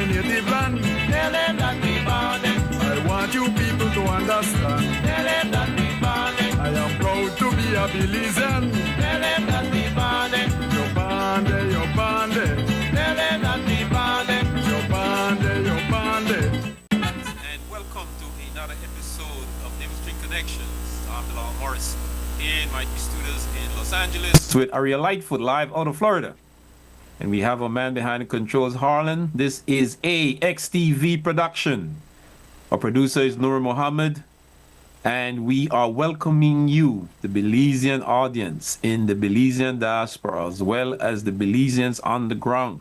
my native land. Tell them that we born them. I want you people to understand. Tell them that we born them. I am proud to be a Belizean. Tell them that we born them. You're bande, you're bande. Tell them that we born them. You're bande, you're bande. And welcome to another episode of Navel String Connections. I'm BILAL Morris in my studios in Los Angeles with ARIA LIGHTFOOT live out of Florida. And we have a man behind the controls, Harlan. This is a XTV production. Our producer is Noor Mohammed. And we are welcoming you, the Belizean audience in the Belizean diaspora, as well as the Belizeans on the ground.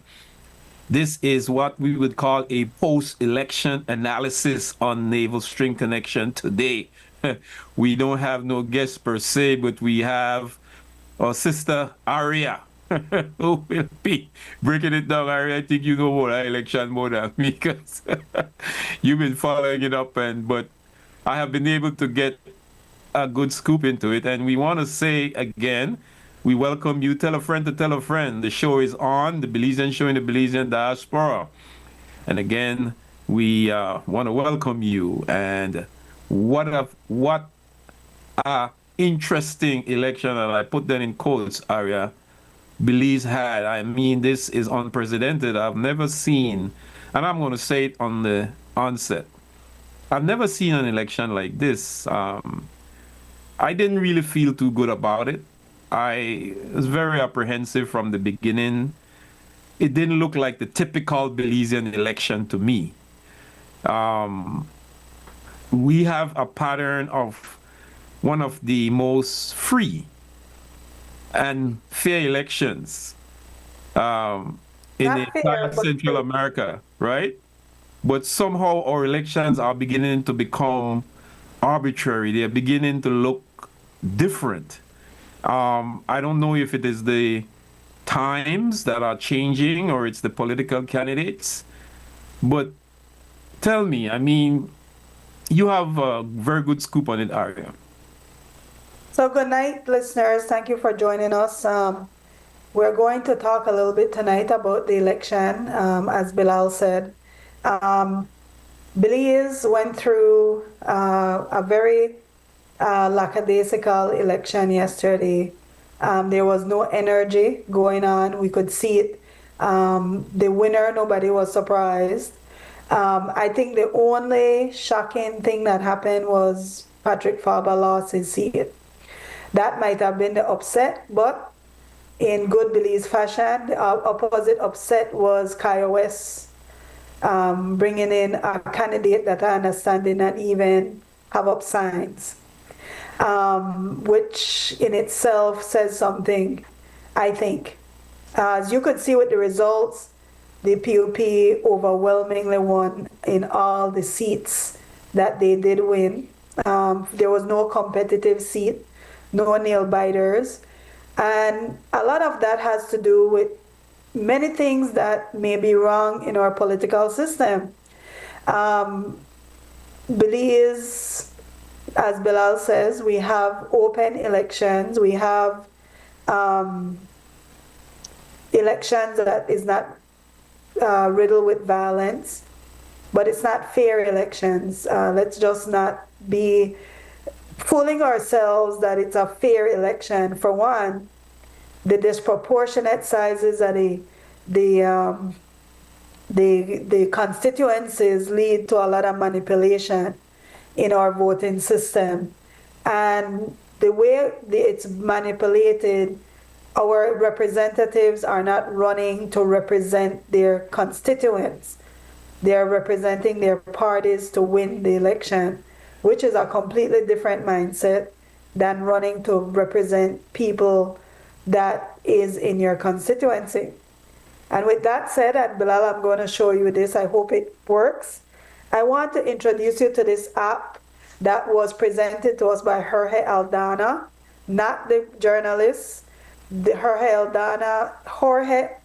This is what we would call a post-election analysis on Navel String Connection today. We don't have no guests per se, but we have our sister ARIA, who will be breaking it down. ARIA, I think you know more election more than me, because you've been following it up, but I have been able to get a good scoop into it. And we want to say again, we welcome you. Tell a friend to tell a friend. The show is on, the Belizean show in the Belizean diaspora. And again, we want to welcome you. And what a interesting election, and I put that in quotes, ARIA, Belize had. I mean, this is unprecedented. I've never seen, and I'm going to say it on the onset, I've never seen an election like this. I didn't really feel too good about it. I was very apprehensive from the beginning. It didn't look like the typical Belizean election to me. We have a pattern of one of the most free and fair elections in the entire Central America, right? But somehow our elections are beginning to become arbitrary. They're beginning to look different. I don't know if it is the times that are changing or it's the political candidates. But tell me, I mean, you have a very good scoop on it, ARIA. So good night, listeners. Thank you for joining us. We're going to talk a little bit tonight about the election, as Bilal said. Belize went through a very lackadaisical election yesterday. There was no energy going on. We could see it. The winner, nobody was surprised. I think the only shocking thing that happened was Patrick Faber lost his seat. That might have been the upset, but in good Belize fashion, the opposite upset was Kaya West bringing in a candidate that I understand did not even have up signs, which in itself says something, I think. As you could see with the results, the PUP overwhelmingly won in all the seats that they did win. There was no competitive seat, no nail biters. And a lot of that has to do with many things that may be wrong in our political system. Belize, as Bilal says, we have open elections. We have elections that is not riddled with violence, but it's not fair elections. Let's just not be fooling ourselves that it's a fair election. For one, the disproportionate sizes of the constituencies lead to a lot of manipulation in our voting system. And the way it's manipulated, our representatives are not running to represent their constituents. They're representing their parties to win the election, which is a completely different mindset than running to represent people that is in your constituency. And with that said, at Bilal, I'm going to show you this. I hope it works. I want to introduce you to this app that was presented to us by Jorge Aldana, not the journalist. Jorge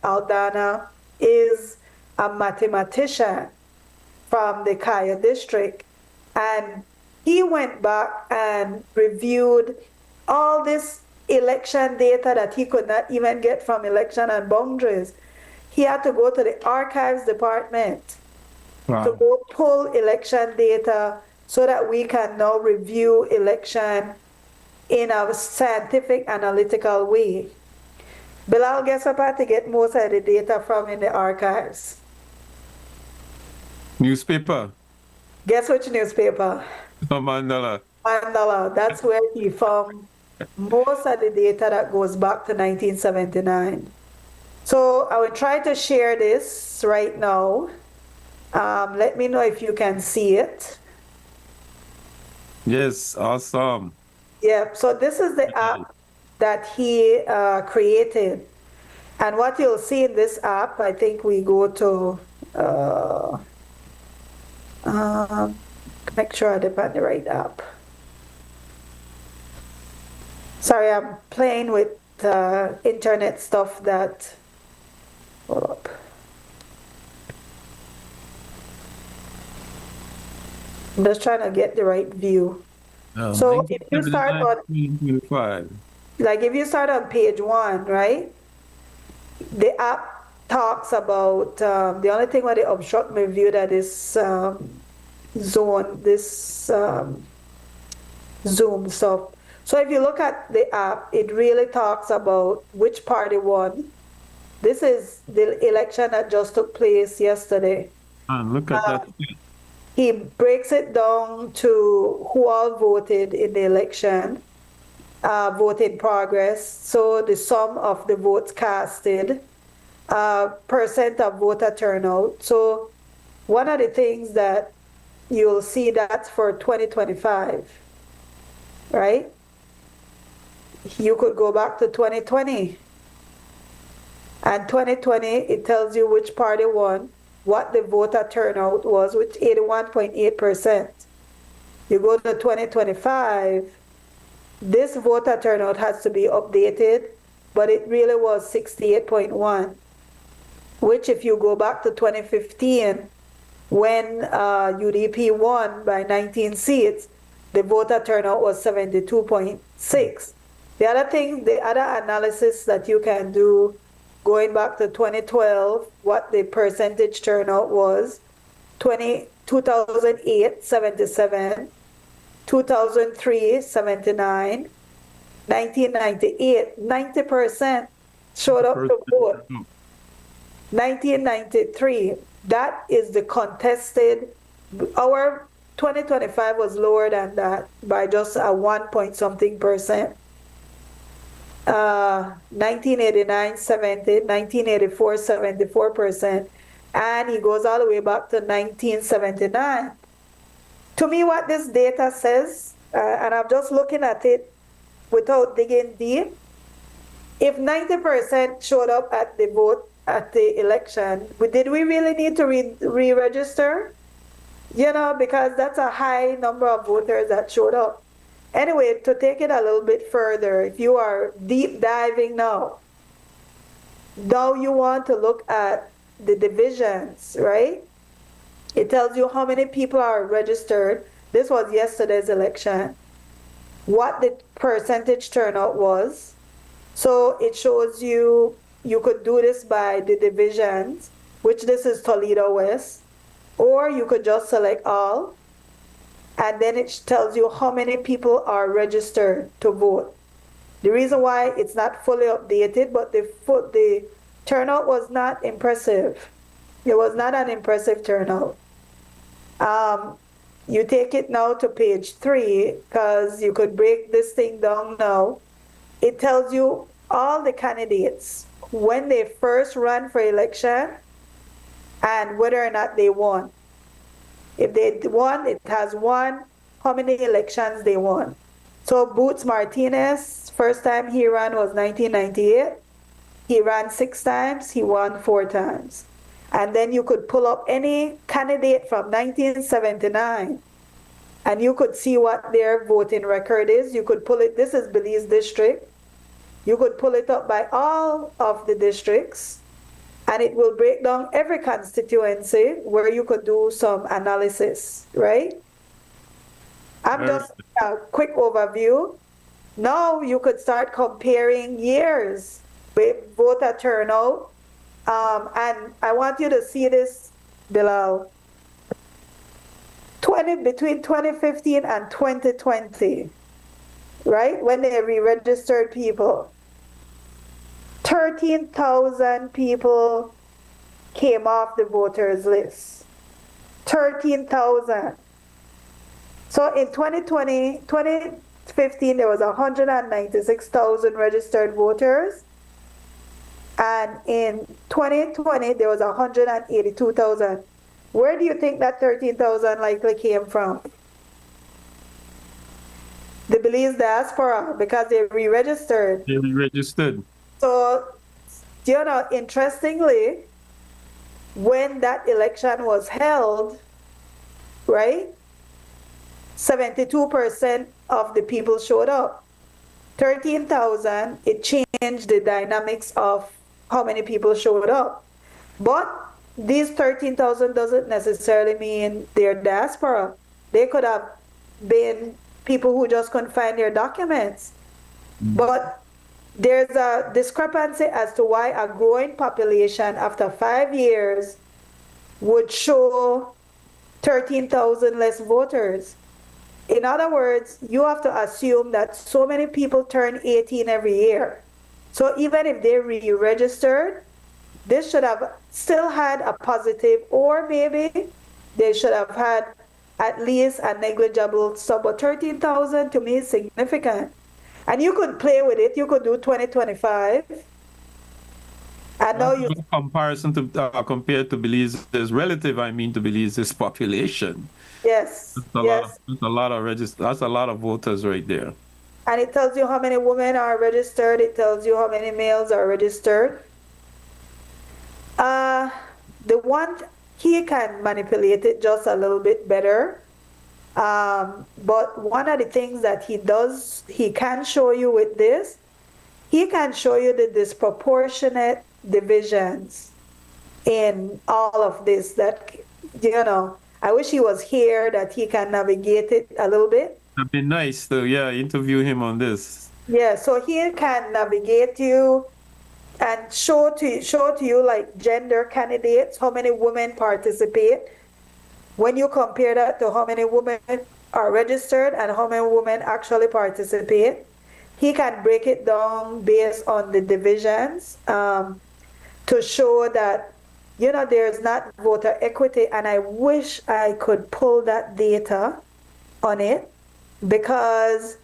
Aldana is a mathematician from the Kaya district, and he went back and reviewed all this election data that he could not even get from election and boundaries. He had to go to the archives department to Wow. go pull election data so that we can now review election in a scientific, analytical way. Bilal, guess what part to get most of the data from in the archives? Newspaper. Guess which newspaper? Mandela. Mandela. That's where he found most of the data that goes back to 1979. So I will try to share this right now. Let me know if you can see it. Yes, awesome. Yeah, so this is the app that he created. And what you'll see in this app, I think we go to, make sure I depend the right app. Sorry, I'm playing with internet stuff that, hold up. I'm just trying to get the right view. So if you start on, 1975. like if you start on page 1, right? The app talks about, the only thing where they obstruct my view that is zone, this Zoom stuff. So if you look at the app, it really talks about which party won. This is the election that just took place yesterday. Look at that. He breaks it down to who all voted in the election, vote in progress, so the sum of the votes casted, percent of voter turnout. So one of the things that you'll see that's for 2025, right? You could go back to 2020. And 2020, it tells you which party won, what the voter turnout was, which 81.8%. You go to 2025, this voter turnout has to be updated, but it really was 68.1, which if you go back to 2015, when UDP won by 19 seats, the voter turnout was 72.6. The other thing, the other analysis that you can do going back to 2012, what the percentage turnout was, 2008, 77, 2003, 79, 1998, 90% showed up to vote. 1993, that is the contested, our 2025 was lower than that by just a 1 point something percent. 1989, 70, 1984, 74%, and he goes all the way back to 1979. To me, what this data says, and I'm just looking at it without digging deep, if 90% showed up at the vote, at the election, did we really need to re-register? You know, because that's a high number of voters that showed up. Anyway, to take it a little bit further, if you are deep diving now you want to look at the divisions, right? It tells you how many people are registered. This was yesterday's election. What the percentage turnout was. So it shows you, you could do this by the divisions, which this is Toledo West, or you could just select all. And then it tells you how many people are registered to vote. The reason why it's not fully updated, but the turnout was not impressive. It was not an impressive turnout. You take it now to page 3, because you could break this thing down now. It tells you all the candidates, when they first ran for election, and whether or not they won. If they won, it has won, how many elections they won. So Boots Martinez, first time he ran was 1998. He ran 6 times, he won 4 times. And then you could pull up any candidate from 1979, and you could see what their voting record is. You could pull it, this is Belize district. You could pull it up by all of the districts, and it will break down every constituency where you could do some analysis, right? I'm just a quick overview. Now you could start comparing years with voter turnout. And I want you to see this, Bilal. between 2015 and 2020, right? When they re-registered people, 13,000 people came off the voters list. 13,000. So in 2015, there was 196,000 registered voters. And in 2020, there was 182,000. Where do you think that 13,000 likely came from? The Belize diaspora, because they re-registered. They re-registered. So, interestingly, when that election was held, right, 72% of the people showed up. 13,000, it changed the dynamics of how many people showed up. But these 13,000 doesn't necessarily mean they're diaspora. They could have been people who just couldn't find their documents. But there's a discrepancy as to why a growing population after 5 years would show 13,000 less voters. In other words, you have to assume that so many people turn 18 every year. So even if they re-registered, this should have still had a positive, or maybe they should have had at least a negligible sum. But 13,000 to me is significant. And you could play with it. You could do 2025. And now you comparison to compared to Belize's relative, I mean, to Belize's population. Yes. That's a lot of voters right there. And it tells you how many women are registered. It tells you how many males are registered. The one, he can manipulate it just a little bit better. But one of the things that he does, he can show you with this, he can show you the disproportionate divisions in all of this that, I wish he was here, that he can navigate it a little bit. That'd be nice to, interview him on this. Yeah, so he can navigate you and show to you like gender candidates, how many women participate. When you compare that to how many women are registered and how many women actually participate, he can break it down based on the divisions to show that, there's not voter equity. And I wish I could pull that data on it, because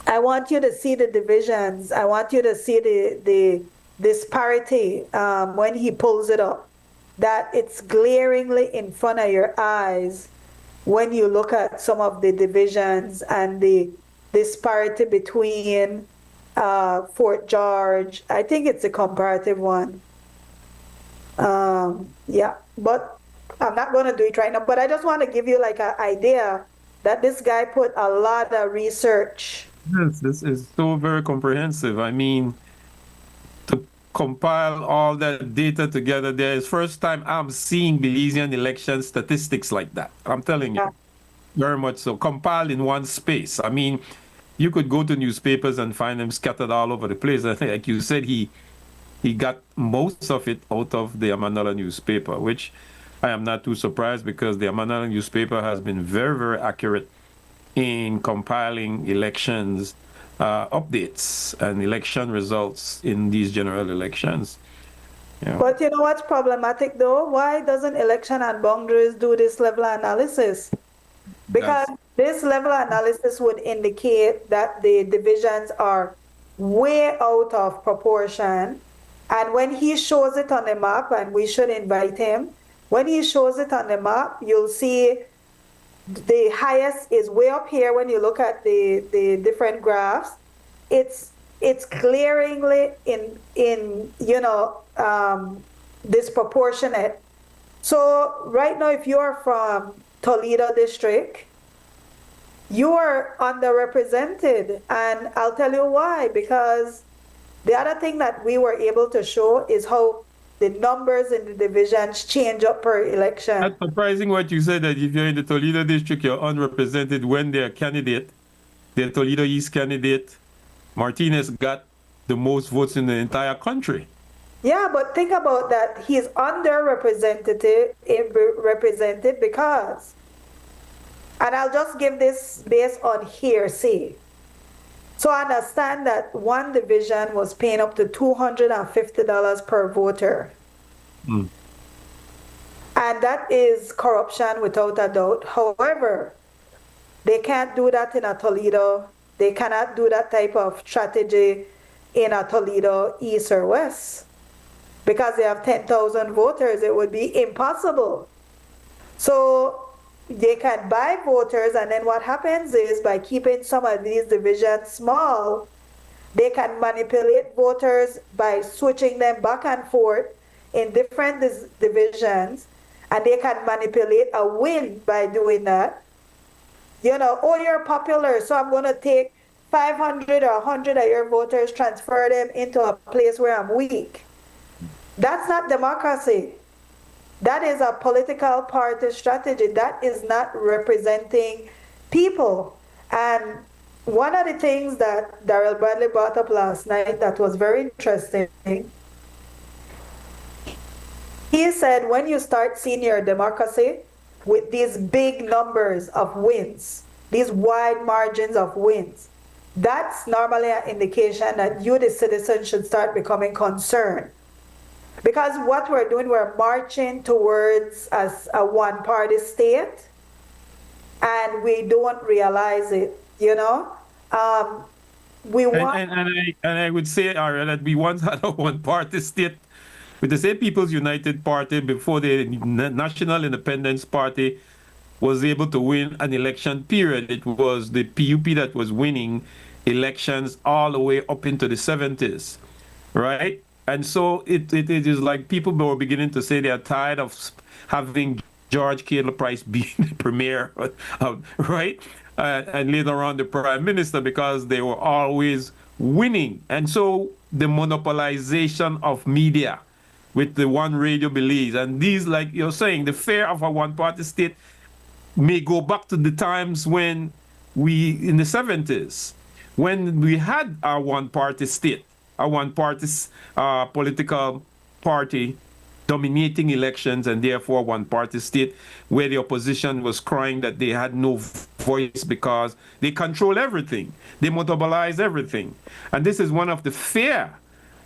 I want you to see the divisions. I want you to see the disparity when he pulls it up, that it's glaringly in front of your eyes when you look at some of the divisions and the disparity between Fort George. I think it's a comparative one. But I'm not going to do it right now. But I just want to give you like an idea that this guy put a lot of research. Yes, this is so very comprehensive. I mean, to compile all that data together, there is first time I'm seeing Belizean election statistics like that. I'm telling you, very much so. Compiled in one space. I mean, you could go to newspapers and find them scattered all over the place. I think, like you said, he got most of it out of the Amanala newspaper, which I am not too surprised, because the Amanala newspaper has been very, very accurate in compiling elections updates and election results in these general elections. But you know what's problematic though? Why doesn't Election and Boundaries do this level of analysis? Because this level of analysis would indicate that the divisions are way out of proportion. And when he shows it on the map, and we should invite him, when he shows it on the map, you'll see the highest is way up here. When you look at the different graphs, it's glaringly in disproportionate. So right now, if you're from Toledo district, you are underrepresented, and I'll tell you why. Because the other thing that we were able to show is how the numbers in the divisions change up per election. That's surprising what you said, that if you're in the Toledo district, you're unrepresented when their candidate, their Toledo East candidate, Martinez, got the most votes in the entire country. Yeah, but think about that. He's represented because, and I'll just give this based on hearsay. So I understand that one division was paying up to $250 per voter. Mm. And that is corruption without a doubt. However, they can't do that in a Toledo. They cannot do that type of strategy in a Toledo, East or West. Because they have 10,000 voters, it would be impossible. So they can buy voters, and then what happens is by keeping some of these divisions small, they can manipulate voters by switching them back and forth in different divisions, and they can manipulate a win by doing that. You know, oh, you're popular, so I'm going to take 500 or 100 of your voters, transfer them into a place where I'm weak. That's not democracy. That is a political party strategy. That is not representing people. And one of the things that Darrell Bradley brought up last night that was very interesting, he said when you start seeing your democracy with these big numbers of wins, these wide margins of wins, that's normally an indication that you, the citizen, should start becoming concerned. Because what we're doing, we're marching towards as a one-party state, and we don't realize it, you know? We want... And I would say, Aria, that we once had a one-party state with the same People's United Party before the National Independence Party was able to win an election period. It was the PUP that was winning elections all the way up into the 70s, right? And so it is like people were beginning to say they are tired of having George Caleb Price be the premier, right? And later on the prime minister, because they were always winning. And so the monopolization of media with the one radio believes, and these, like you're saying, the fear of a one-party state may go back to the times when in the 70s, when we had our one-party state, a one-party political party dominating elections, and therefore one-party state, where the opposition was crying that they had no voice because they control everything. They monopolize everything. And this is one of the fear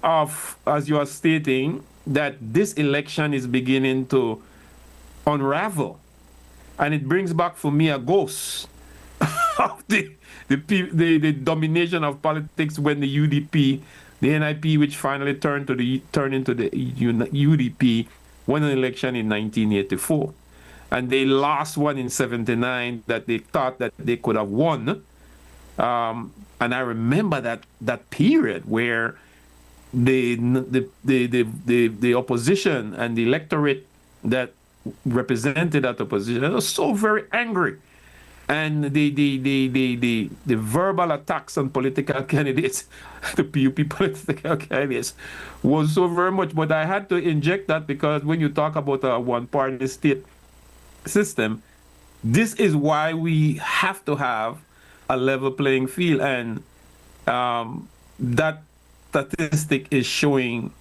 of, as you are stating, that this election is beginning to unravel. And it brings back for me a ghost of the domination of politics when the UDP, the NIP, which finally turned into the UDP, won an election in 1984. And they lost one in 79 that they thought that they could have won. And I remember that period where the opposition and the electorate that represented that opposition was so very angry. And the verbal attacks on political candidates, the PUP political candidates, was so very much. But I had to inject that because when you talk about a one-party state system, this is why we have to have a level playing field. And that statistic is showing,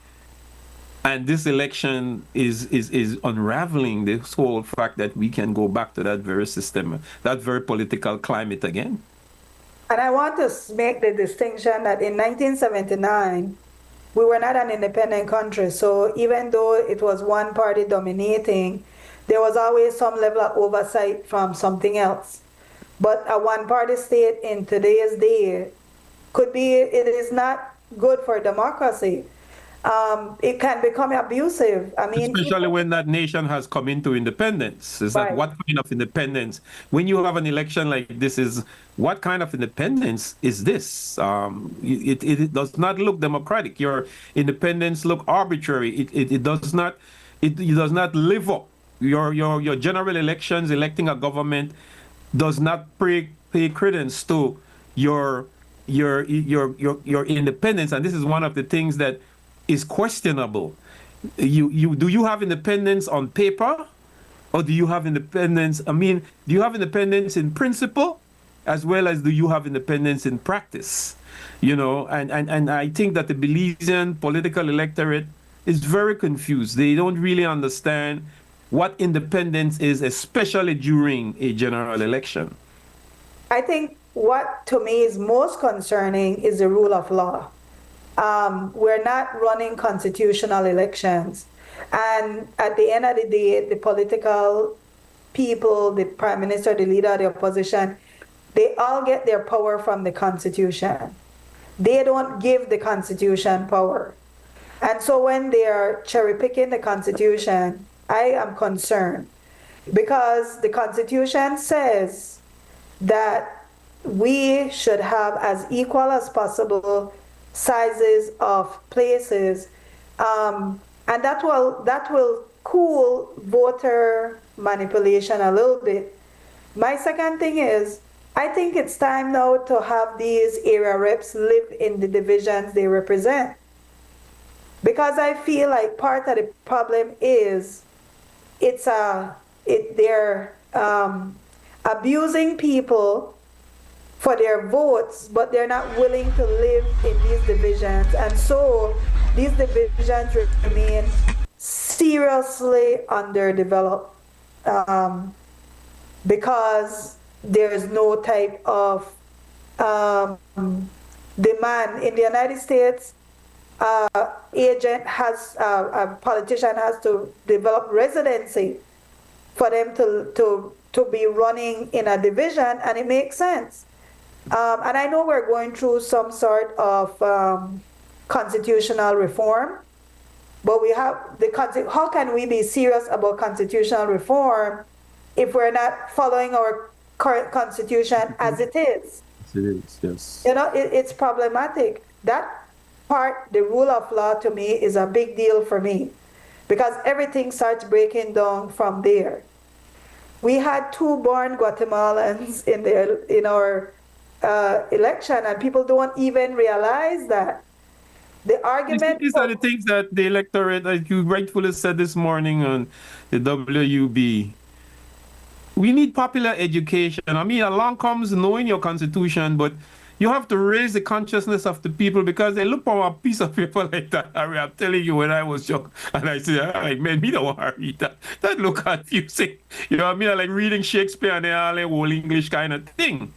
and this election is unraveling this whole fact that we can go back to that very system, that very political climate again. And I want to make the distinction that in 1979, we were not an independent country. So even though it was one party dominating, there was always some level of oversight from something else. But a one-party state in today's day it is not good for democracy. It can become abusive. I mean, especially when that nation has come into independence. Is that what kind of independence? When you have an election like this, what kind of independence is this? It does not look democratic. Your independence look arbitrary. It does not live up. Your general elections, electing a government, does not pay credence to your independence. And this is one of the things that is questionable. Do you have independence on paper, or do you have independence? I mean, do you have independence in principle, as well as do you have independence in practice? You know, and I think that the Belizean political electorate is very confused. They don't really understand what independence is, especially during a general election. I think what to me is most concerning is the rule of law. We're not running constitutional elections. And at the end of the day, the political people, the prime minister, the leader of the opposition, they all get their power from the Constitution. They don't give the Constitution power. And so when they are cherry picking the Constitution, I am concerned because the Constitution says that we should have as equal as possible sizes of places, and that will cool voter manipulation a little bit. My second thing is, I think it's time now to have these area reps live in the divisions they represent. Because I feel like part of the problem is they're abusing people for their votes, but they're not willing to live in these divisions. And so these divisions remain seriously underdeveloped because there's no type of demand. In the United States, a politician has to develop residency for them to be running in a division, and it makes sense. And I know we're going through some sort of constitutional reform, but we have how can we be serious about constitutional reform if we're not following our current constitution as it is? It is, yes. You know, it's problematic. That part, the rule of law, to me is a big deal for me because everything starts breaking down from there. We had 2 born Guatemalans in our election, and people don't even realize that. The argument. These are the things that the electorate, as you rightfully said this morning on the WUB, we need popular education. I mean, along comes knowing your constitution, but you have to raise the consciousness of the people because they look for a piece of paper like that. I'm telling you, when I was young, and I said, like, man, me don't want to read that. That look confusing. You know what I mean? Like reading Shakespeare and all the whole English kind of thing.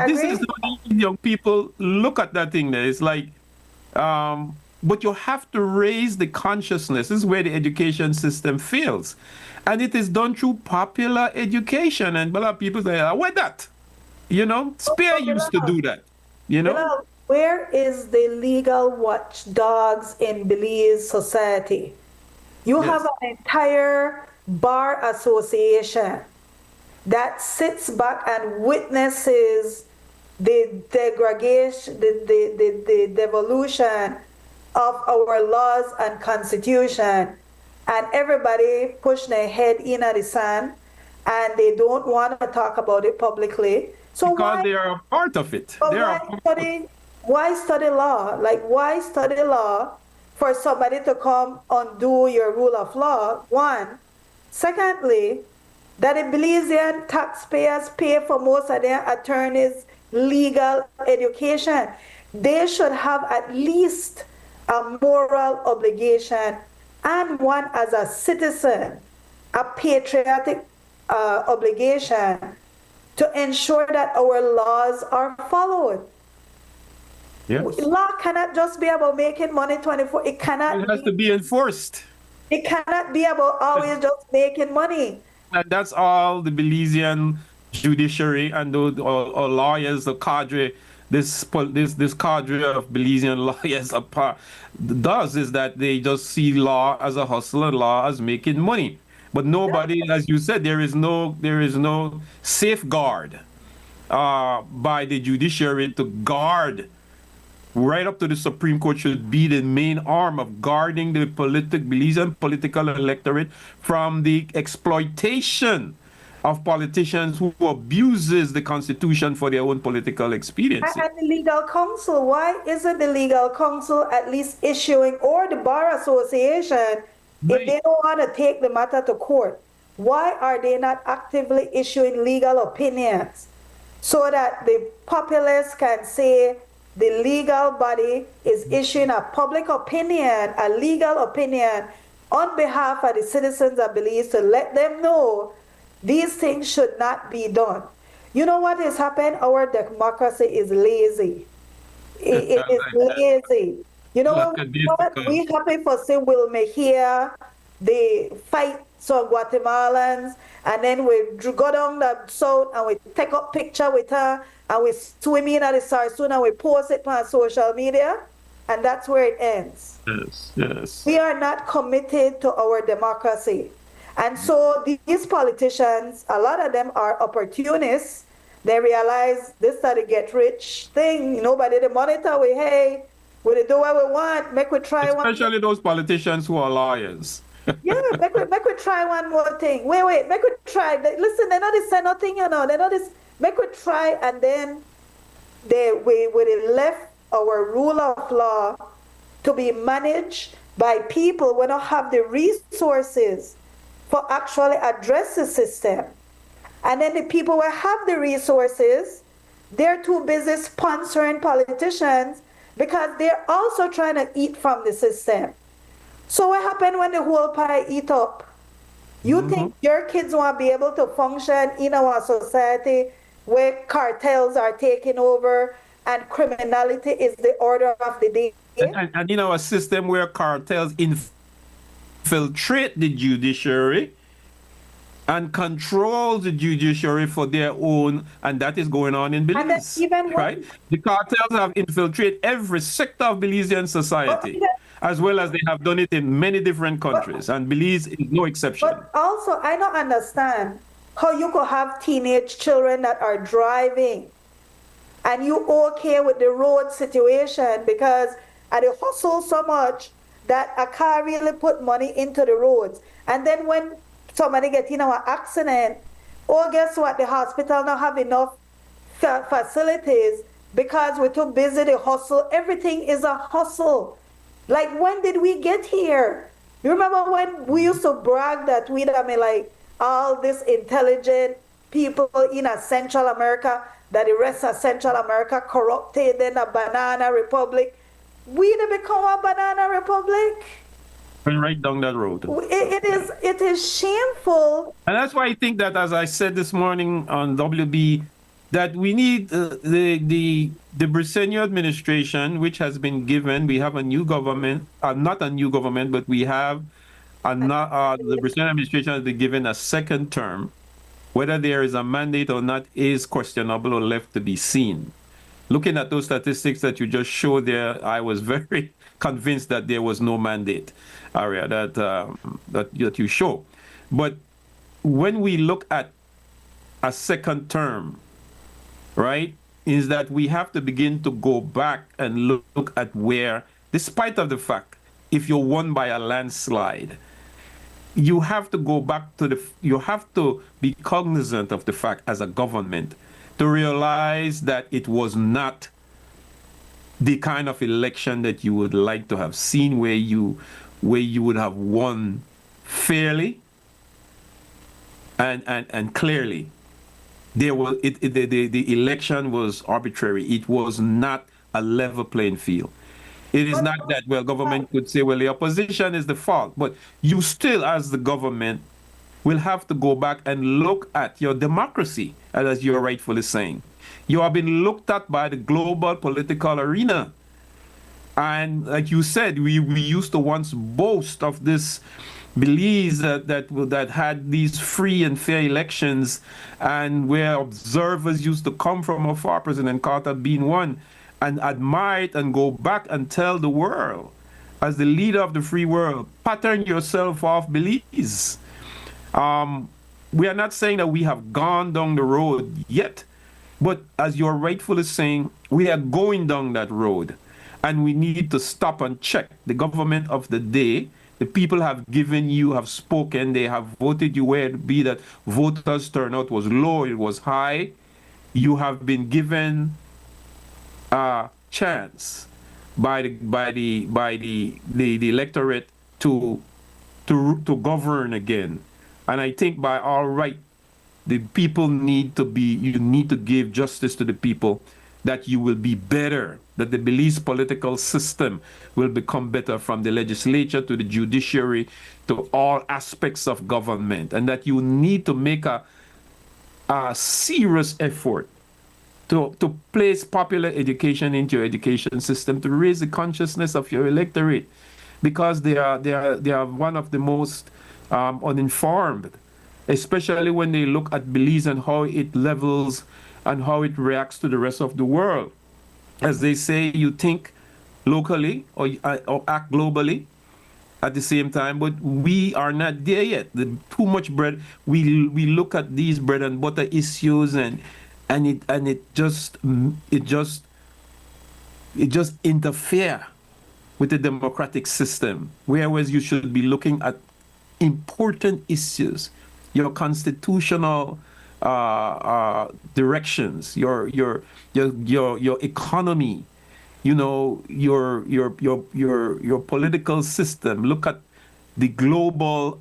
This is not young people look at that thing there. It's like, but you have to raise the consciousness. This is where the education system fails. And it is done through popular education. And a lot of people say, what that? You know, Spear used to do that. You know? Bilal, where is the legal watchdogs in Belize society? You have an entire bar association that sits back and witnesses the degradation, the devolution of our laws and constitution, and everybody push their head in at the sand, and they don't want to talk about it publicly. So because they are a part of it. Why study law? Like, why study law for somebody to come undo your rule of law? One. Secondly, that the Belizean taxpayers pay for most of their attorneys' legal education. They should have at least a moral obligation and one as a citizen, a patriotic obligation to ensure that our laws are followed. Yes. Law cannot just be about making money 24. It cannot. It has to be enforced. It cannot be about always just making money. And that's all the Belizean judiciary and the lawyers, the cadre, this cadre of Belizean lawyers does is that they just see law as a hustle and law as making money. But nobody, as you said, there is no safeguard by the judiciary to guard. Right up to the Supreme Court should be the main arm of guarding the Belizean political electorate from the exploitation of politicians who abuses the Constitution for their own political expediency. And the legal counsel, why isn't the legal counsel at least issuing, or the Bar Association, right, if they don't want to take the matter to court, why are they not actively issuing legal opinions so that the populace can say, the legal body is issuing a public opinion, a legal opinion on behalf of the citizens of Belize to let them know these things should not be done. You know what has happened? Our democracy is lazy. It is lazy. You know Look what? at You this know what? because We happy for say Will Mejia, the fight some Guatemalans, and then we go down the south and we take up picture with her and we swim in at the Sarsoon and we post it on social media, and that's where it ends. yes, yes. We are not committed to our democracy. And so these politicians, a lot of them are opportunists. They realize this is a get rich thing, nobody they monitor we, hey, we do what we want, make we try one. Especially those politicians who are lawyers. Yeah, make we try one more thing. Wait, make we try. Listen, they know this say nothing, you know. They know this. Make we try, and then we left our rule of law to be managed by people who don't have the resources for actually address the system. And then the people who have the resources, they're too busy sponsoring politicians because they're also trying to eat from the system. So what happened when the whole pie eat up? You think your kids want to be able to function in our society where cartels are taking over and criminality is the order of the day? And in our system where cartels infiltrate the judiciary and control the judiciary for their own, and that is going on in Belize, right? The cartels have infiltrated every sector of Belizean society, as well as they have done it in many different countries, and Belize is no exception. But also, I don't understand how you could have teenage children that are driving and you okay with the road situation because they hustle so much that I can't really put money into the roads. And then when somebody gets in an accident, oh, guess what? The hospital don't have enough facilities because we're too busy to hustle. Everything is a hustle. Like, when did we get here? You remember when we used to brag that we, like, all this intelligent people in a Central America, that the rest of Central America corrupted in a banana republic? We to become a banana republic? And right down that road. It is shameful. And that's why I think that, as I said this morning on WB, that we need the Briceño administration, which has been given. We have a new government, not a new government, but we have the Briceño administration has been given a second term. Whether there is a mandate or not is questionable or left to be seen. Looking at those statistics that you just showed there, I was very convinced that there was no mandate, ARIA, that you show. But when we look at a second term, right, is that we have to begin to go back and look at where, despite of the fact, if you're won by a landslide, you have to go back to you have to be cognizant of the fact as a government to realize that it was not the kind of election that you would like to have seen, where you would have won fairly and clearly. The election was arbitrary. It was not a level playing field. It is not that, well, government could say, well, the opposition is the fault, but you still, as the government, will have to go back and look at your democracy, as you're rightfully saying. You have been looked at by the global political arena. And like you said, we used to once boast of this Belize that had these free and fair elections, and where observers used to come from afar, President Carter being one, and admire it and go back and tell the world, as the leader of the free world, pattern yourself off Belize. We are not saying that we have gone down the road yet, but as you're rightfully saying, we are going down that road, and we need to stop and check. The government of the day, the people have given you, have spoken, they have voted you where it be that voters turnout was low, it was high. You have been given a chance by the electorate to govern again. And I think by all right, the people you need to give justice to the people, that you will be better that the Belize political system will become better, from the legislature to the judiciary to all aspects of government, and that you need to make a serious effort to place popular education into your education system, to raise the consciousness of your electorate, because they are one of the most uninformed, especially when they look at Belize and how it levels and how it reacts to the rest of the world. As they say, you think locally or act globally at the same time, but we are not there yet. Too much bread. We look at these bread and butter issues, and it just interfere with the democratic system, whereas you should be looking at important issues, your constitutional directions, your economy, you know, your political system. Look at the global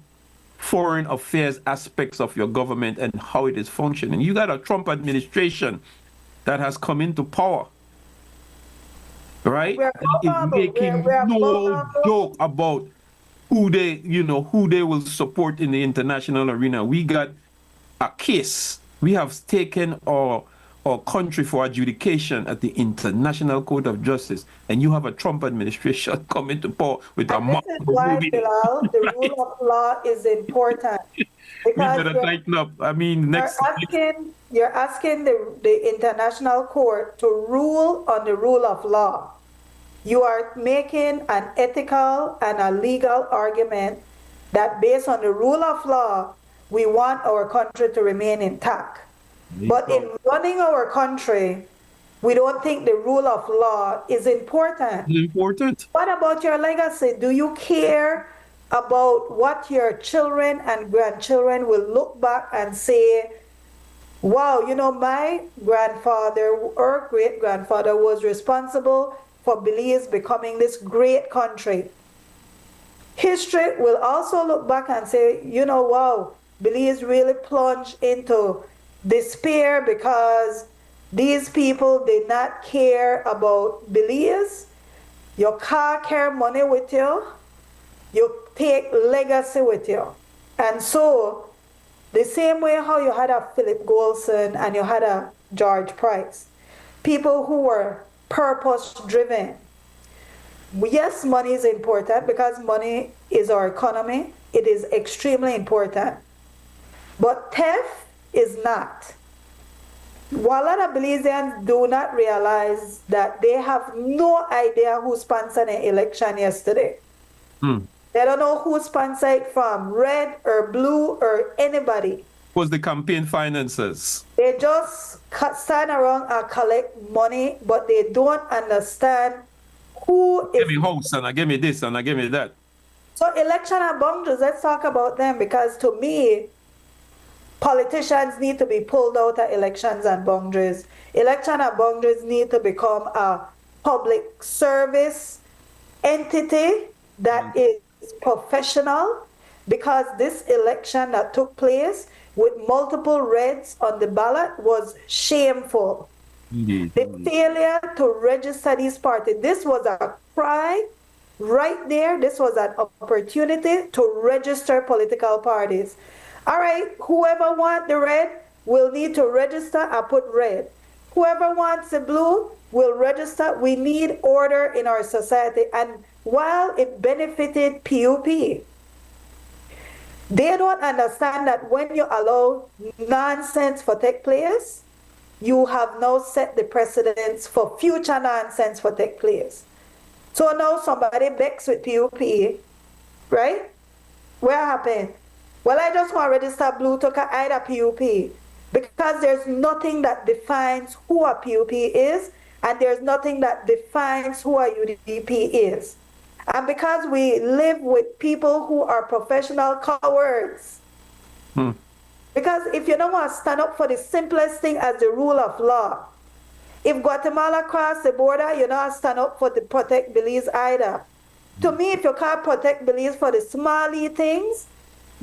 foreign affairs aspects of your government and how it is functioning. You got a Trump administration that has come into power, right? It's making no joke about who they will support in the international arena. We got a case. We have taken our country for adjudication at the International Court of Justice, and you have a Trump administration coming to power with a This is why, Bilal, the rule of law is important. We better tighten up. I mean, you're asking the International Court to rule on the rule of law. You are making an ethical and a legal argument that based on the rule of law, we want our country to remain intact. But in running our country, we don't think the rule of law is important. Important. What about your legacy? Do you care about what your children and grandchildren will look back and say, wow, you know, my grandfather or great-grandfather was responsible for Belize becoming this great country. History will also look back and say, you know, wow, Belize really plunged into despair because these people did not care about Belize. You can't carry money with you. You take legacy with you. And so, the same way how you had a Philip Golson and you had a George Price, people who were purpose-driven. Yes, money is important because money is our economy. It is extremely important. But theft is not. A lot of Belizeans do not realize that they have no idea who sponsored an election yesterday. They don't know who sponsored it from, red or blue or anybody. Was the campaign finances? They just stand around and collect money, but they don't understand who is... Give me house and I give me this and I give me that. So election and boundaries, let's talk about them, because to me, politicians need to be pulled out of elections and boundaries. Election and boundaries need to become a public service entity that is professional, because this election that took place with multiple reds on the ballot was shameful. The failure to register these parties, this was a cry right there. This was an opportunity to register political parties. All right, whoever wants the red will need to register and put red. Whoever wants the blue will register. We need order in our society. And while it benefited PUP, they don't understand that when you allow nonsense for take place, you have now set the precedence for future nonsense for take place. So now somebody begs with PUP, right? What happened? Well, I just want to register blue to either PUP, because there's nothing that defines who a PUP is, and there's nothing that defines who a UDP is. And because we live with people who are professional cowards. Because if you don't want to stand up for the simplest thing as the rule of law, if Guatemala cross the border, you don't stand up for the protect Belize either. To me, if you can't protect Belize for the small things,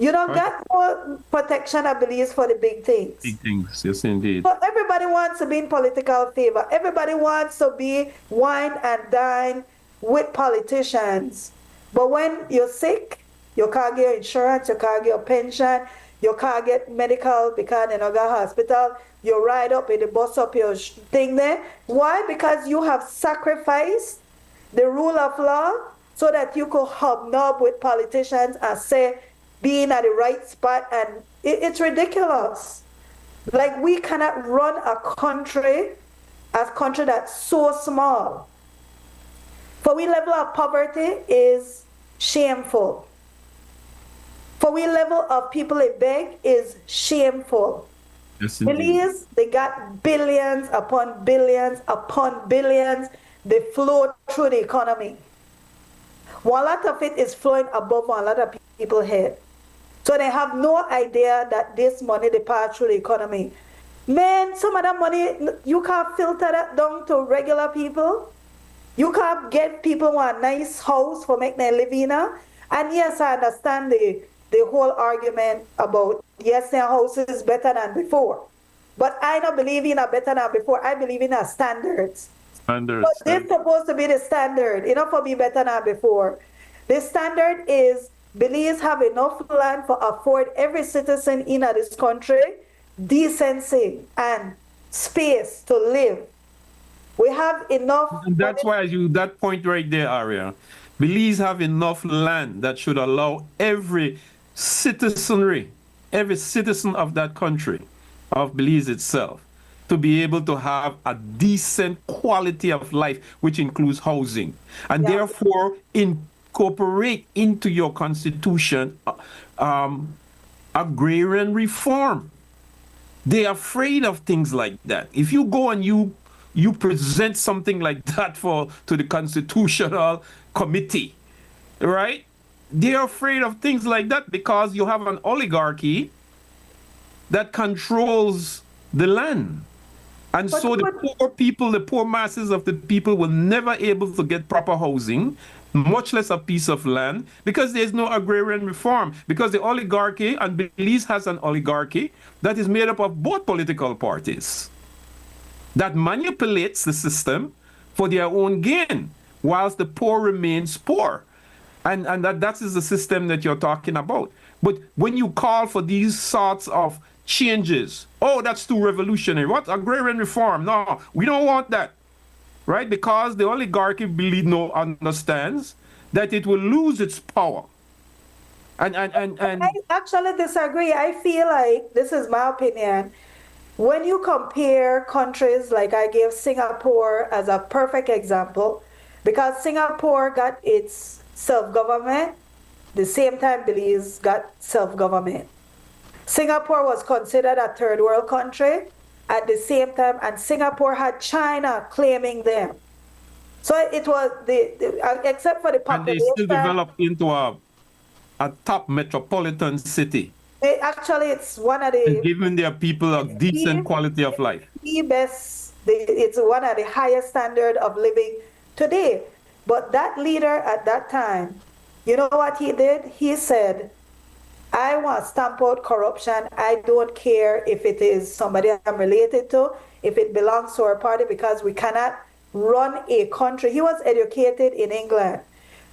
You don't Right. get more protection, I believe, for the big things. Big things, yes, indeed. But everybody wants to be in political favor. Everybody wants to be wine and dine with politicians. But when you're sick, you can't get your insurance, you can't get your pension, you can't get medical because they don't got hospital. You ride up in the bus up your thing there. Why? Because you have sacrificed the rule of law so that you could hobnob with politicians and say being at the right spot, and it's ridiculous. Like we cannot run a country that's so small. For we level of poverty is shameful. For we level of people they beg is shameful. Yes, indeed. Belize, they got billions upon billions upon billions. They flow through the economy. One lot of it is flowing above one lot of people's head. So they have no idea that this money they pass through the economy. Man, some of that money, you can't filter that down to regular people. You can't get people a nice house for make them live in. And yes, I understand the whole argument about, yes, their house is better than before. But I don't believe in a better than before. I believe in a standards. Standards. But this supposed to be the standard, enough for be better than before. The standard is Belize have enough land for afford every citizen in this country decency and space to live. We have enough. And that's why that point right there, Aria. Belize have enough land that should allow every citizenry, every citizen of that country, of Belize itself, to be able to have a decent quality of life, which includes housing. And therefore, incorporate into your constitution agrarian reform. They're afraid of things like that. If you go and you present something like that to the constitutional committee, right? They're afraid of things like that because you have an oligarchy that controls the land. And so the poor people, the poor masses of the people will never able to get proper housing, much less a piece of land, because there's no agrarian reform. Because the oligarchy, and Belize has an oligarchy that is made up of both political parties that manipulates the system for their own gain, whilst the poor remains poor. And that is the system that you're talking about. But when you call for these sorts of changes, oh, that's too revolutionary. What? Agrarian reform? No, we don't want that. Right? Because the oligarchy understands that it will lose its power. And I actually disagree. I feel like, this is my opinion, when you compare countries, like I gave Singapore as a perfect example, because Singapore got its self-government, the same time Belize got self-government. Singapore was considered a third world country at the same time, and Singapore had China claiming them. So it was, except for the population. And they still developed into a top metropolitan city. It's one of the... And giving their people a decent quality of life. It's one of the highest standard of living today. But that leader at that time, you know what he did? He said, I want to stamp out corruption. I don't care if it is somebody I'm related to, if it belongs to our party, because we cannot run a country. He was educated in England,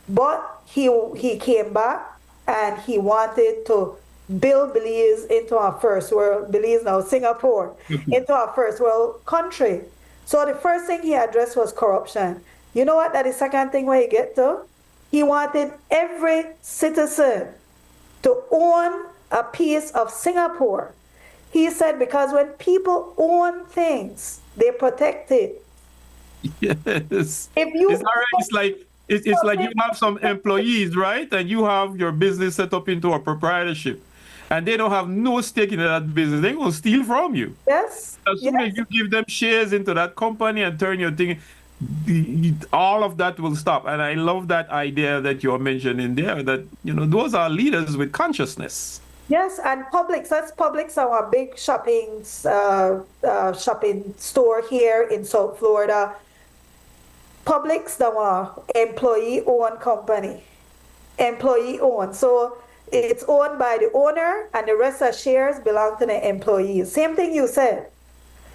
but he came back and he wanted to build Belize into our first world, Belize now, Singapore, into our first world country. So the first thing he addressed was corruption. You know what? That is the second thing where he get to? He wanted every citizen to own a piece of Singapore. He said, because when people own things, they protect it. Yes. If you it's like you have some employees, right? And you have your business set up into a proprietorship. And they don't have no stake in that business. They're going to steal from you. Yes. As soon as you give them shares into that company and turn your thing, all of that will stop. And I love that idea that you're mentioning there, that, those are leaders with consciousness. Yes, and Publix, that's Publix, our big shopping store here in South Florida. Publix, our employee-owned company. Employee-owned. So it's owned by the owner and the rest of shares belong to the employees. Same thing you said.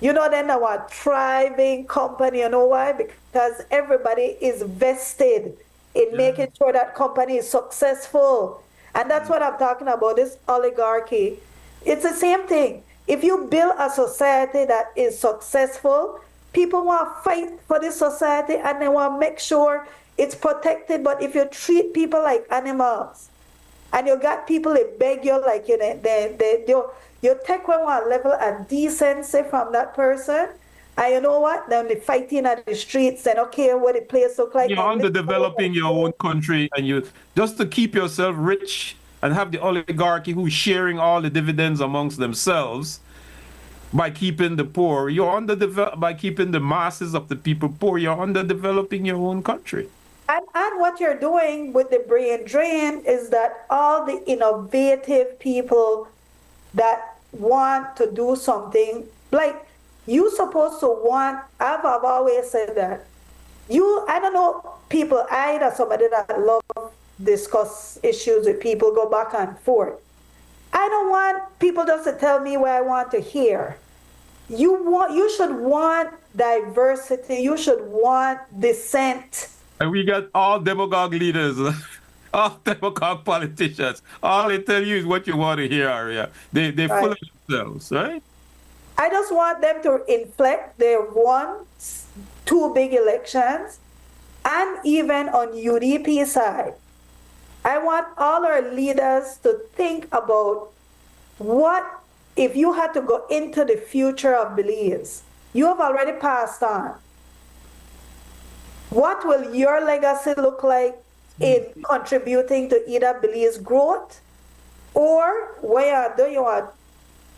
You know, then our thriving company, you know why? Because everybody is vested in making sure that company is successful. And that's what I'm talking about, this oligarchy. It's the same thing. If you build a society that is successful, people want to fight for this society and they want to make sure it's protected. But if you treat people like animals, and you got people that beg you like you take one level of decency from that person, and you know what? Then they fighting at the streets, and okay, what the place look like. You're underdeveloping your own country, and you just to keep yourself rich and have the oligarchy who's sharing all the dividends amongst themselves by keeping the poor. You're by keeping the masses of the people poor. You're underdeveloping your own country. And what you're doing with the brain drain is that all the innovative people that want to do something, like you supposed to want, I've always said that, I don't know, people, I know somebody that love discuss issues with people, go back and forth. I don't want people just to tell me what I want to hear. You should want diversity, you should want dissent. And we got all demagogue leaders, all demagogue politicians. All they tell you is what you want to hear, ARIA. They're full of themselves, right? I just want them to inflect their 2 big elections, and even on UDP side. I want all our leaders to think about what if you had to go into the future of Belize. You have already passed on. What will your legacy look like in contributing to either Belize growth, or where do you want to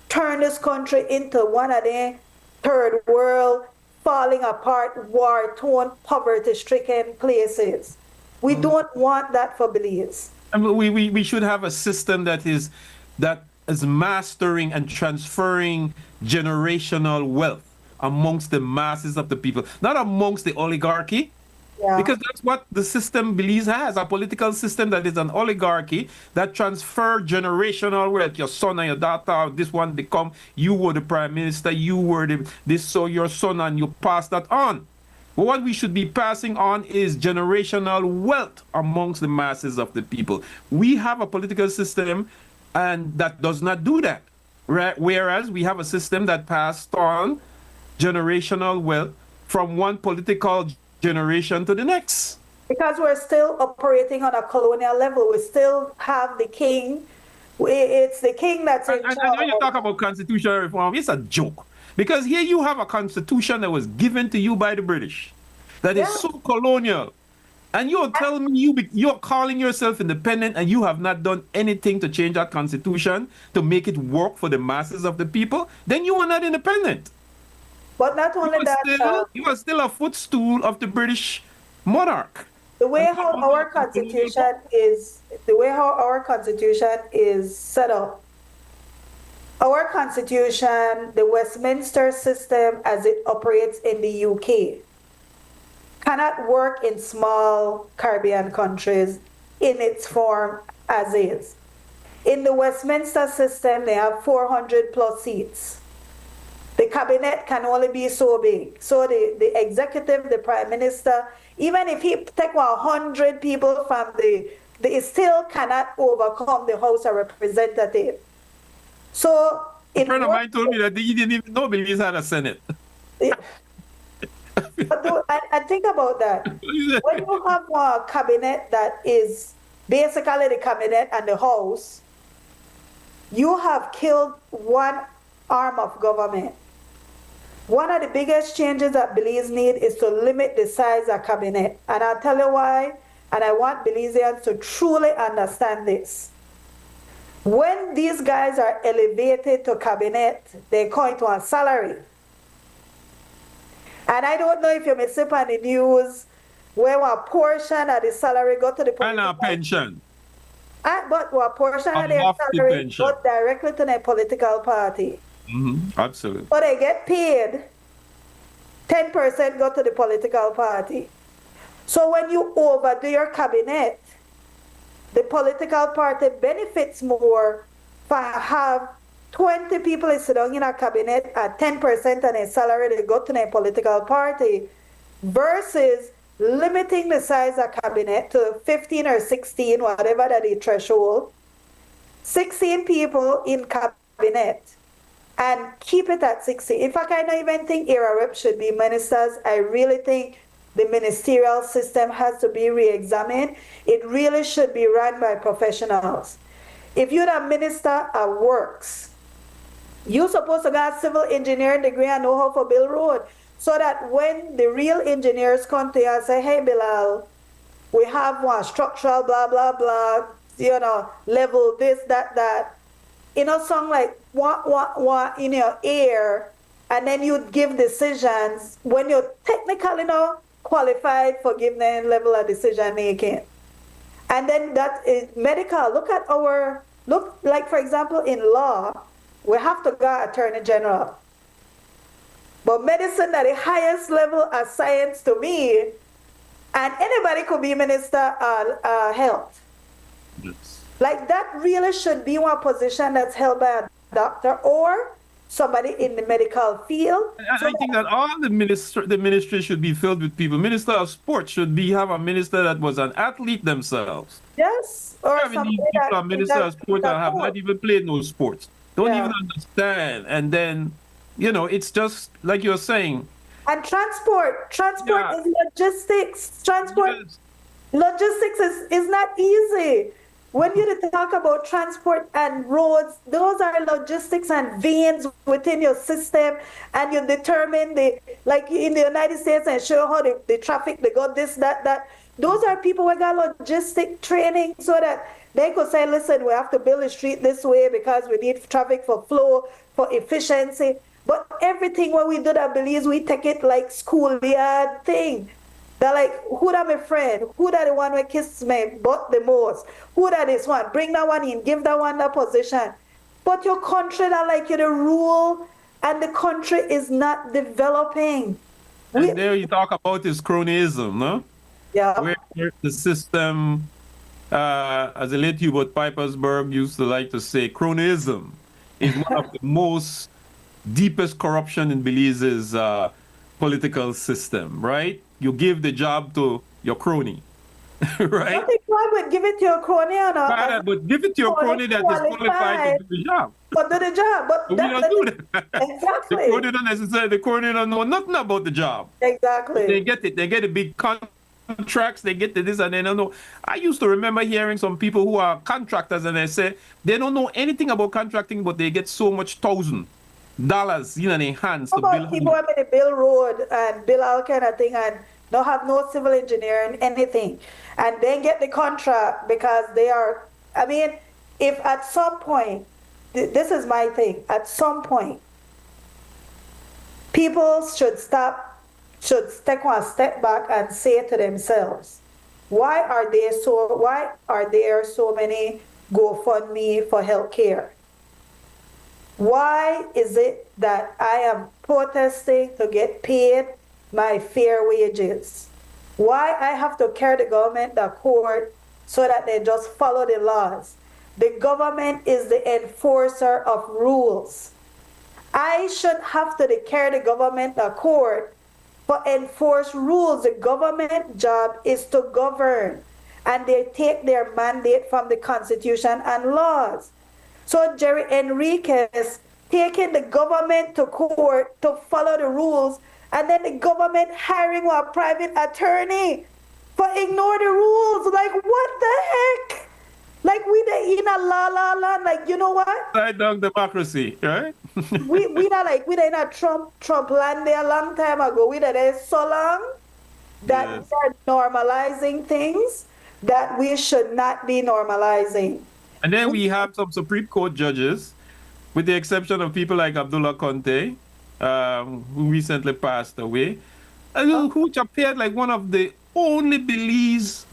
turn this country into one of the third world, falling apart, war-torn, poverty-stricken places? We don't want that for Belize. I mean, we should have a system that is mastering and transferring generational wealth amongst the masses of the people, not amongst the oligarchy. Yeah. Because that's what the system Belize has, a political system that is an oligarchy that transfer generational wealth. Your son and your daughter, this one become, you were the prime minister, you were this, so your son, and you pass that on. But what we should be passing on is generational wealth amongst the masses of the people. We have a political system and that does not do that. Right? Whereas we have a system that passed on generational wealth from one political generation to the next. Because we're still operating on a colonial level. We still have the king. It's the king that's in charge. And when you talk about constitutional reform, it's a joke. Because here you have a constitution that was given to you by the British that is so colonial. And you're telling me you're calling yourself independent and you have not done anything to change that constitution to make it work for the masses of the people? Then you are not independent. But not only that, you are still a footstool of the British monarch. The way how our constitution is set up, our constitution, the Westminster system as it operates in the UK, cannot work in small Caribbean countries in its form as is. In the Westminster system, they have 400 plus seats. The cabinet can only be so big. So the executive, the prime minister, even if he take 100 people from it still cannot overcome the House of Representatives. So a friend of mine told me that he didn't even know Belize had a Senate. And think about that. When you have a cabinet that is basically the cabinet and the House, you have killed one arm of government. One of the biggest changes that Belize need is to limit the size of cabinet. And I'll tell you why, and I want Belizeans to truly understand this. When these guys are elevated to cabinet, they're going to a salary. And I don't know if you may see on the news where a portion of the salary go to the and a pension. But a portion of their salary go directly to their political party. Absolutely. So they get paid, 10% go to the political party. So when you overdo your cabinet, the political party benefits more for have 20 people is sitting in a cabinet at 10% on a salary they go to a political party versus limiting the size of cabinet to 15 or 16, whatever that the threshold, 16 people in cabinet and keep it at 60. In fact, I don't even think era rep should be ministers. I really think the ministerial system has to be re-examined. It really should be run by professionals. If you're a minister of works, you're supposed to get a civil engineering degree and know how to build road, so that when the real engineers come to you and say, hey, Bilal, we have one structural blah, blah, blah, you know, level this, that, you know, something like what in your ear, and then you give decisions when you're technically, you know, qualified for giving that level of decision making. And then that is medical. Look, like for example, in law, we have to go attorney general. But medicine at the highest level of science to me, and anybody could be minister of health. Yes. Like that really should be one position that's held by a doctor or somebody in the medical field. And I think that all the ministry should be filled with people. Minister of sports should have a minister that was an athlete themselves. Yes. Or Having these people are minister of sports that have not even played no sports. Don't even understand. And then, you know, it's just like you're saying. And transport is logistics. Yes. Logistics is not easy. When you talk about transport and roads, those are logistics and veins within your system, and you determine like in the United States and show how the traffic, they got this, that. Those are people who got logistic training so that they could say, listen, we have to build a street this way because we need traffic for flow, for efficiency. But everything what we do that believes we take it like schoolyard thing. They're like, who that my friend? Who that the one who kisses me but the most? Who that is one? Bring that one in, give that one that position. But your country that like you the rule and the country is not developing. And there you talk about this cronyism, no? Yeah. Where the system, as the late Hubert Pipersburg used to like to say, cronyism is one of the most deepest corruption in Belize's political system, right? You give the job to your crony, right? Nothing wrong with give it to your crony or not. Right, but give it to your crony that is qualified to do the job. But do the job. But we don't do that. Exactly. The crony don't know nothing about the job. Exactly. They get it. They get the big contracts. They get the this and they don't know. I used to remember hearing some people who are contractors and they say they don't know anything about contracting, but they get so much $1,000 in their hands to build. People want me to build road and build all kind of thing and don't have no civil engineering, anything, and then get the contract because they are. I mean, if at some point, this is my thing. At some point, people should take one step back and say to themselves, why are there so many GoFundMe for healthcare? Why is it that I am protesting to get paid my fair wages? Why I have to carry the government to court so that they just follow the laws? The government is the enforcer of rules. I should have to carry the government to court for enforce rules. The government job is to govern, and they take their mandate from the Constitution and laws. So Jerry Enriquez taking the government to court to follow the rules, and then the government hiring a private attorney for ignore the rules. Like, what the heck? Like, we the in a la, like, you know what? Side down democracy, right? we in a Trump land there a long time ago. We there so long that Yes. we are normalizing things that we should not be normalizing. And then we have some Supreme Court judges, with the exception of people like Abdullah Conte, who recently passed away, who appeared like one of the only Belize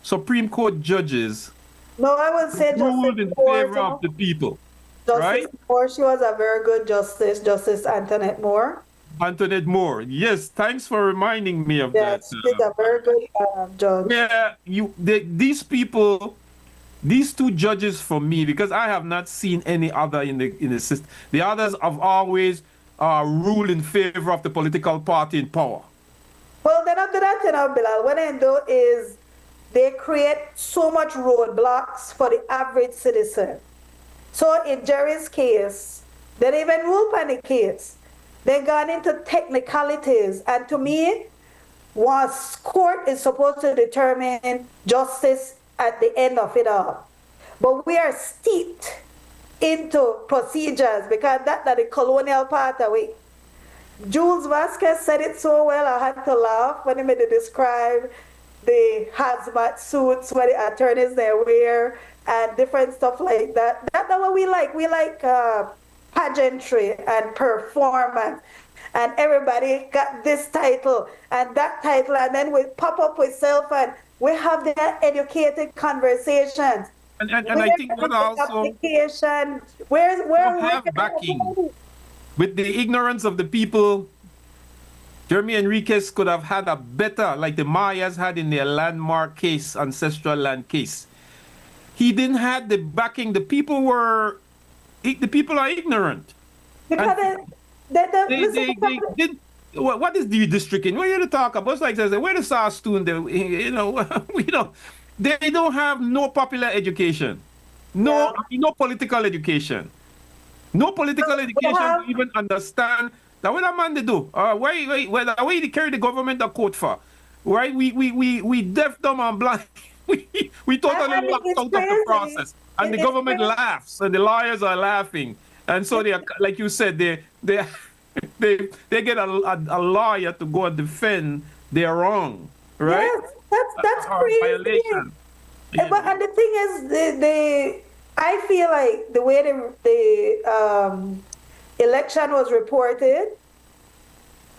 Supreme Court judges No, I would say ruled in Justice Moore, favor of the people, Justice right? Moore, she was a very good justice, Justice Antoinette Moore. Antoinette Moore. Yes, thanks for reminding me of that. Yes, did a very good judge. Yeah, these people, these two judges for me, because I have not seen any other in the system. The others have always ruled in favor of the political party in power. Well, they're not do that, Bilal. What they do is they create so much roadblocks for the average citizen. So in Jerry's case, they didn't even rule on the case. They got into technicalities, and to me, was court is supposed to determine justice at the end of it all. But we are steeped into procedures because that's the colonial part of it. Jules Vasquez said it so well, I had to laugh when he made it describe the hazmat suits where the attorneys they wear and different stuff like that. That's what we like. We like pageantry and performance. And everybody got this title and that title, and then we pop up with self and we have their educated conversations. And I think that also where have backing. With the ignorance of the people, Jeremy Enriquez could have had a better, like the Mayas had in their landmark case, ancestral land case. He didn't have the backing. The people are ignorant. Because They did. What is the district in? What are you to talk about? It's like where the SARS student? You know, they don't have no popular education, no political education, no political education to even understand that what a man they do. Why they carry the government a court for? Right? We deaf, dumb, and blind. we totally locked out of the process, and the government laughs, and the lawyers are laughing. And so they are, like you said, they get a lawyer to go and defend their wrong, right? Yes, that's crazy. Violation. But and the thing is, I feel like the way the election was reported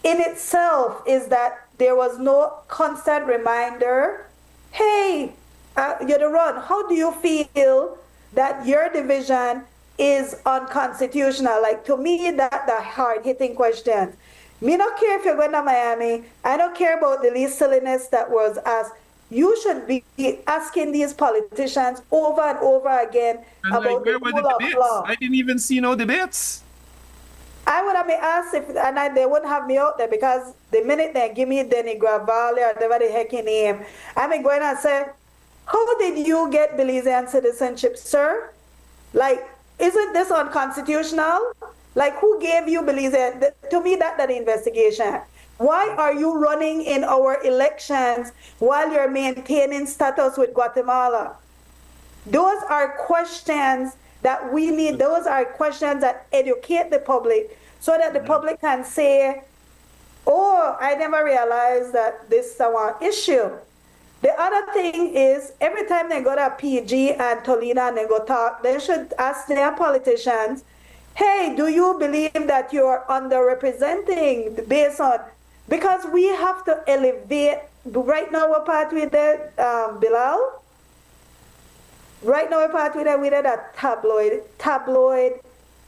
in itself is that there was no constant reminder. Hey, you're the run. How do you feel that your division is unconstitutional? Like, to me, that's the hard-hitting question. Me don't care if you're going to Miami. I don't care about the least silliness that was asked. You should be asking these politicians over and over again about the rule of law. I didn't even see no debates. I would have been asked if, they wouldn't have me out there because the minute they give me Denny Gravale or whatever the heck he name, I mean, going and say, how did you get Belizean citizenship, sir? Like, isn't this unconstitutional? Like, who gave you Belizean? To me, that's the investigation. Why are you running in our elections while you're maintaining status with Guatemala? Those are questions that we need. Those are questions that educate the public so that the public can say, oh, I never realized that this is our issue. The other thing is, every time they go to PG and Tolina and they go talk, they should ask their politicians, hey, do you believe that you're underrepresenting based on, because we have to elevate, right now we're part with the, Bilal, right now we're part with that tabloid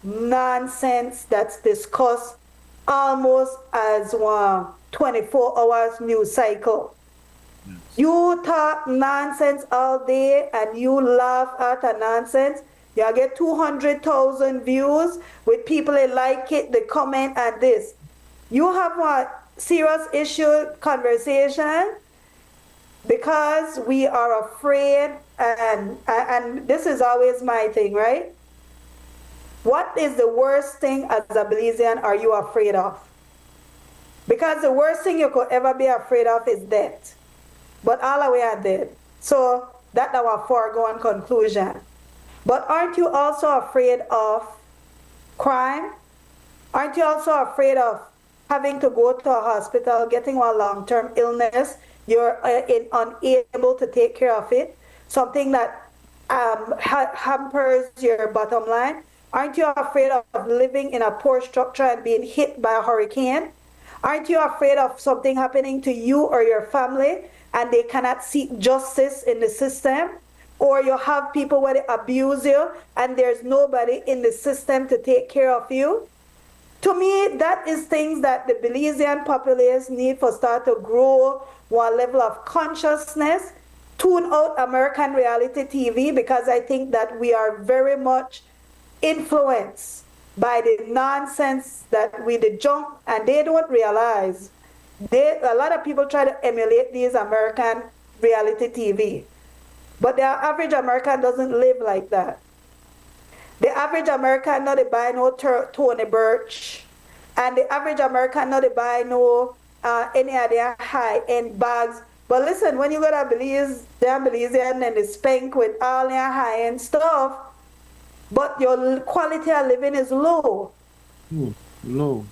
nonsense that's discussed almost as one 24 hours news cycle. You talk nonsense all day and you laugh at a nonsense. You get 200,000 views with people that like it, they comment and this. You have a serious issue conversation because we are afraid, and this is always my thing, right? What is the worst thing as a Belizean are you afraid of? Because the worst thing you could ever be afraid of is death. But all the way are dead. So that's our foregone conclusion. But aren't you also afraid of crime? Aren't you also afraid of having to go to a hospital, getting a long-term illness, you're unable to take care of it, something that hampers your bottom line? Aren't you afraid of living in a poor structure and being hit by a hurricane? Aren't you afraid of something happening to you or your family and they cannot seek justice in the system? Or you have people where they abuse you and there's nobody in the system to take care of you? To me, that is things that the Belizean populace need for start to grow one level of consciousness, tune out American reality TV, because I think that we are very much influenced by the nonsense that we the junk, and they don't realize a lot of people try to emulate these American reality TV, but the average American doesn't live like that. The average American not they buy no Tony Birch, and the average American not they buy no any of their high-end bags. But listen, when you go to Belize, they're Belizean and they spank with all their high-end stuff, but your quality of living is low. Low.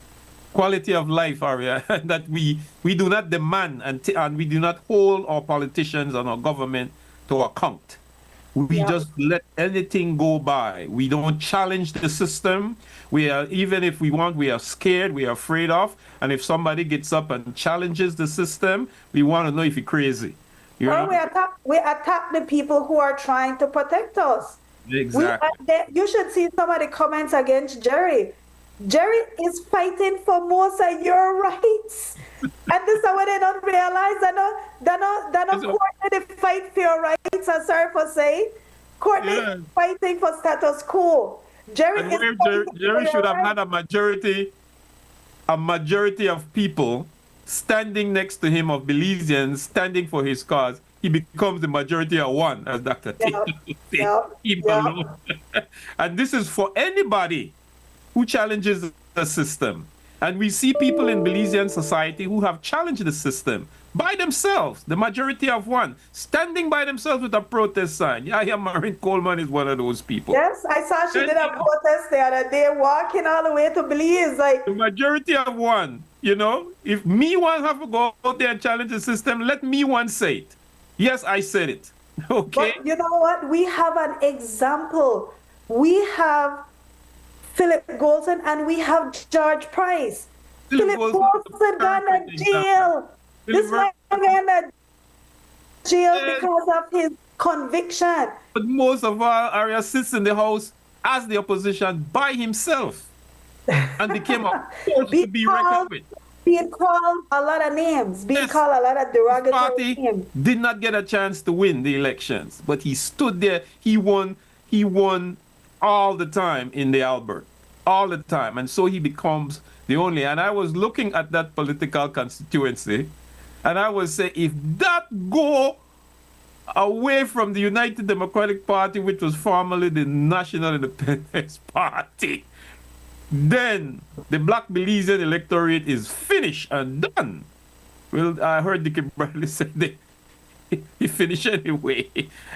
Quality of life, Aria, that we do not demand and we do not hold our politicians and our government to account. We just let anything go by. We don't challenge the system. We are, even if we want, we are scared, we are afraid of. And if somebody gets up and challenges the system, we want to know if you're crazy. Or we attack the people who are trying to protect us. Exactly. You should see some of the comments against Jerry. Jerry is fighting for most of your rights. And this is what they don't realize. They're not court to fight for your rights, I'm sorry for saying. Court is fighting for status quo. Jerry should have had a majority of people standing next to him, of Belizeans standing for his cause. He becomes the majority of one, as Dr. Taylor said. And this is for anybody who challenges the system. And we see people in Belizean society who have challenged the system by themselves, the majority of one, standing by themselves with a protest sign. Yeah, Maureen Coleman is one of those people. Yes, I saw she did a protest the other day, walking all the way to Belize. Like the majority of one, you know, if me one have to go out there and challenge the system, let me one say it. Yes, I said it. Okay. But you know what? We have an example. We have Philip Golson and we have George Price. Philip Golson gone to jail. This man gone to jail because of his conviction. But most of our ARIA sits in the house as the opposition by himself and became a force to be reckoned with. Being called a lot of names, called a lot of derogatory names. Did not get a chance to win the elections, but he stood there. He won all the time in the Albert, all the time. And so he becomes the only. And I was looking at that political constituency, and I was saying, if that go away from the United Democratic Party, which was formerly the National Independence Party, then the Black Belizean electorate is finished and done. Well, I heard Dickie Bradley say that he finished anyway.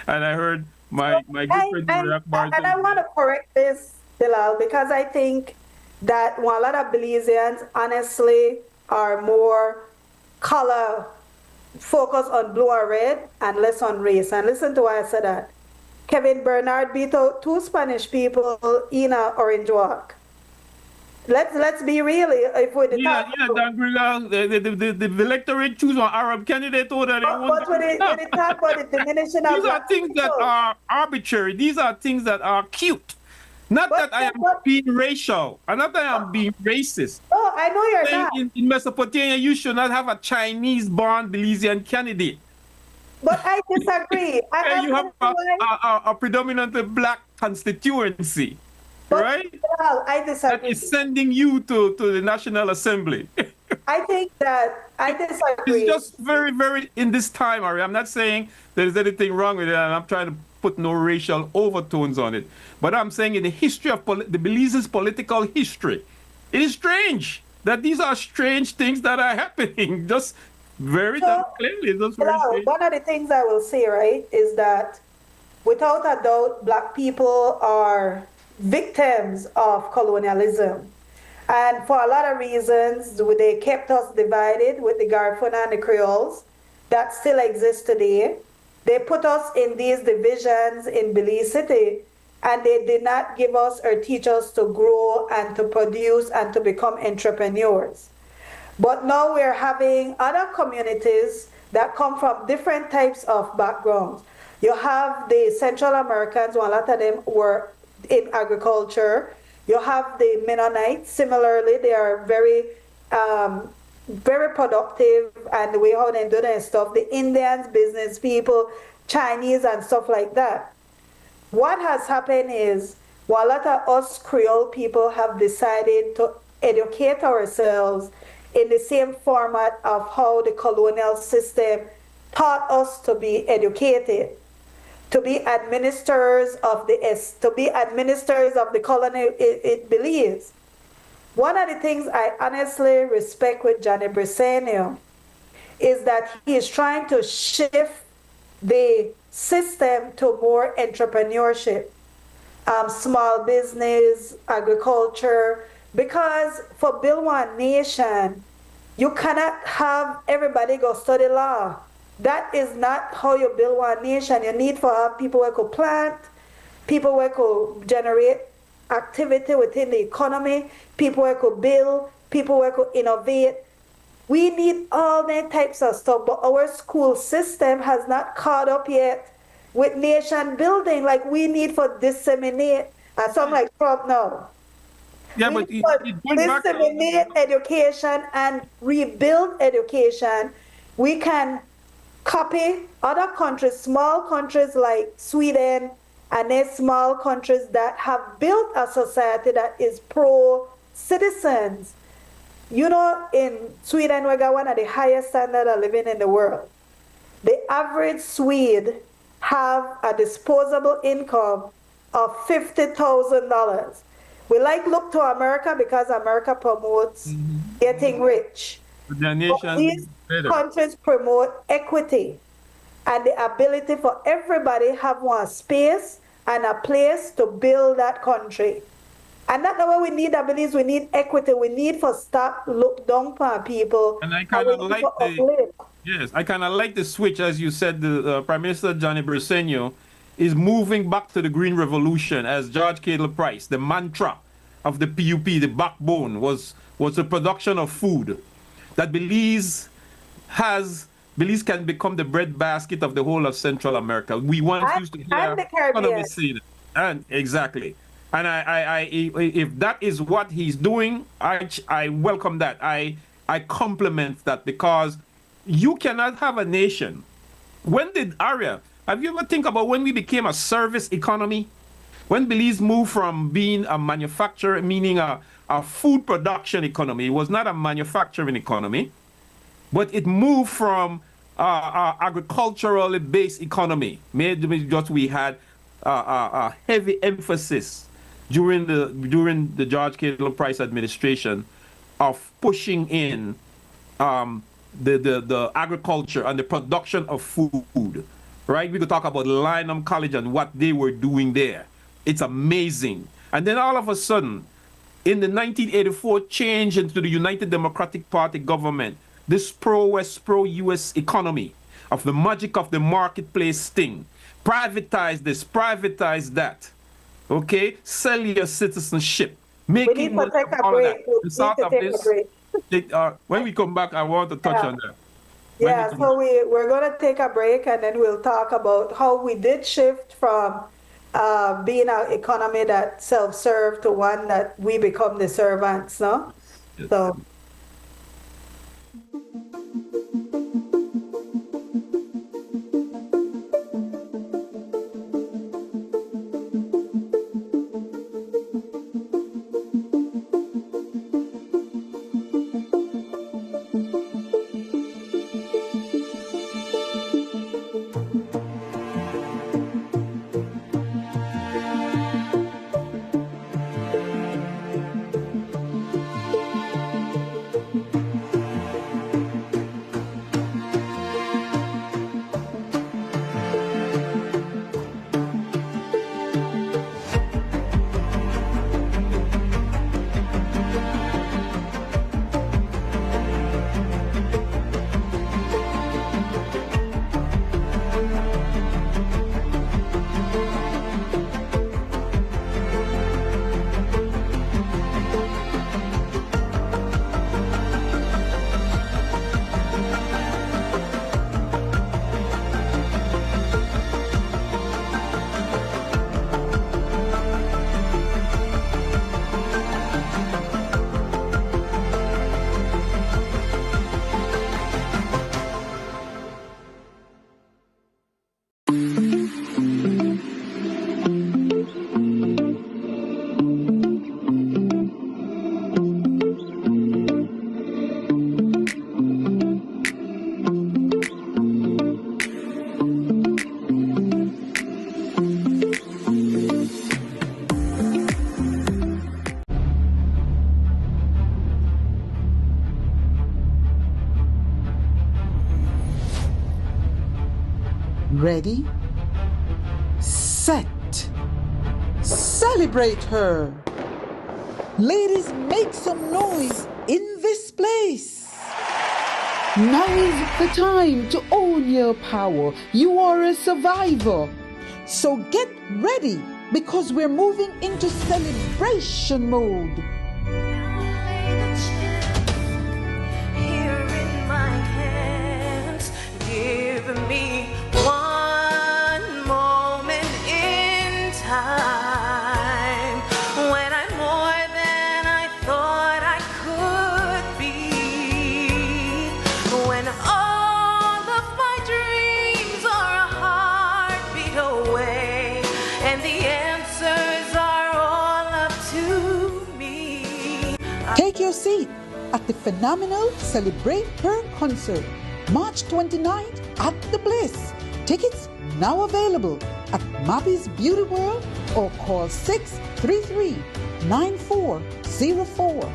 And I heard my good friend and I want to correct this, Bilal, because I think that a lot of Belizeans honestly are more color focused on blue or red and less on race. And listen to why I said that. Kevin Bernard beat out 2 Spanish people in an orange walk. Let's be real. If we the electorate choose an Arab candidate over there. But when they talk about the diminishing of these are things that are arbitrary. These are things that are cute. Not that I am being racial, and not that I am being racist. Oh, I know you're not. In Mesopotamia, you should not have a Chinese-born Belizean candidate. But I disagree. You have a predominantly black constituency. But, right? Well, I disagree. That is sending you to the National Assembly. I think that I disagree. It's just very, very in this time, Ari. I'm not saying there's anything wrong with it, and I'm trying to put no racial overtones on it. But I'm saying in the history of the Belize's political history, it is strange that these are strange things that are happening. Just very clearly. Just very strange. One of the things I will say, right, is that without a doubt, Black people are victims of colonialism. And for a lot of reasons, they kept us divided with the Garifuna and the Creoles that still exist today. They put us in these divisions in Belize City, and they did not give us or teach us to grow and to produce and to become entrepreneurs. But now we're having other communities that come from different types of backgrounds. You have the Central Americans, a lot of them were in agriculture. You have the Mennonites, similarly, they are very productive, and the way how they do their stuff. The Indians, business people, Chinese, and stuff like that. What has happened is, while a lot of us Creole people have decided to educate ourselves in the same format of how the colonial system taught us to be educated, to be administrators of the colony it believes. One of the things I honestly respect with Johnny Briseño is that he is trying to shift the system to more entrepreneurship, small business, agriculture, because for Build One Nation, you cannot have everybody go study law. That is not how you build one nation. You need to have people who could plant, people who could generate activity within the economy, people who could build, people who could innovate. We need all that types of stuff, but our school system has not caught up yet with nation building. Like we need for disseminate, and something like Trump now. Yeah, We but need for disseminate education and rebuild education. We can copy other countries, small countries like Sweden, and then small countries that have built a society that is pro-citizens. You know, in Sweden, we got one of the highest standard of living in the world. The average Swede have a disposable income of $50,000. We like look to America because America promotes getting rich. the nation These better. countries promote equity and the ability for everybody have one space and a place to build that country. And that's what we need, I believe we need equity. We need for stop look down on people. And I kind of like I kind of like the switch, as you said. The Prime Minister Johnny Briseño is moving back to the Green Revolution, as George Cadle Price. The mantra of the PUP, the backbone, was the production of food that Belize can become the breadbasket of the whole of Central America. We once used to hear and the Caribbean. And exactly. And if that is what he's doing, I welcome that. I compliment that, because you cannot have a nation. When did ARIA? Have you ever think about when we became a service economy? When Belize moved from being a manufacturer, meaning a food production economy, it was not a manufacturing economy, but it moved from agriculturally based economy. Maybe just we had a heavy emphasis during the George Cadle Price administration of pushing in the agriculture and the production of food, right? We could talk about Lynham College and what they were doing there. It's amazing. And then all of a sudden, in the 1984 change into the United Democratic Party government, this pro-West, pro-US economy of the magic of the marketplace thing, privatize this, privatize that, okay? Sell your citizenship. We need to take a break. When we come back, I want to touch on that. Yeah, so we're going to take a break, and then we'll talk about how we did shift from being an economy that self-serve to one that we become the servants, no? Yes. So. Ready, set, celebrate her. Ladies, make some noise in this place. Now is the time to own your power. You are a survivor. So get ready because we're moving into celebration mode. Here in my hands, give me one moment in time when I'm more than I thought I could be, when all of my dreams are a heartbeat away and the answers are all up to me. Take your seat at the phenomenal Celebrate Her concert, March 29th at the Bliss. Tickets now available at Mappy's Beauty World or call 633-9404.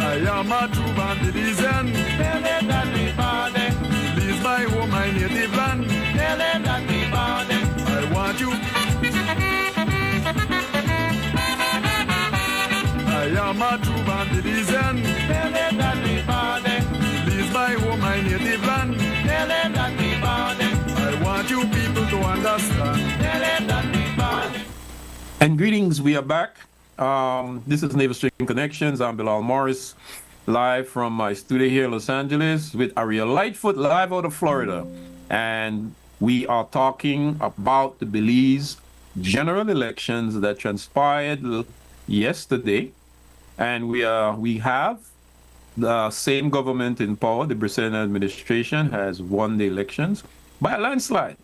I am a true Bandilian. Tell them that we bound it. Release my home, my native land. Tell them that we bound it. I want you. I am a true Bandilian. Tell them that we bound it. Release my home, my native land. Tell them that we bound it. I want you people to understand. Tell them that we bound it. And greetings, we are back. This is Naval String Connections. I'm Bilal Morris, live from my studio here in Los Angeles with ARIA LIGHTFOOT, live out of Florida. And we are talking about the Belize general elections that transpired yesterday. And we have the same government in power. The Brazilian administration has won the elections by a landslide.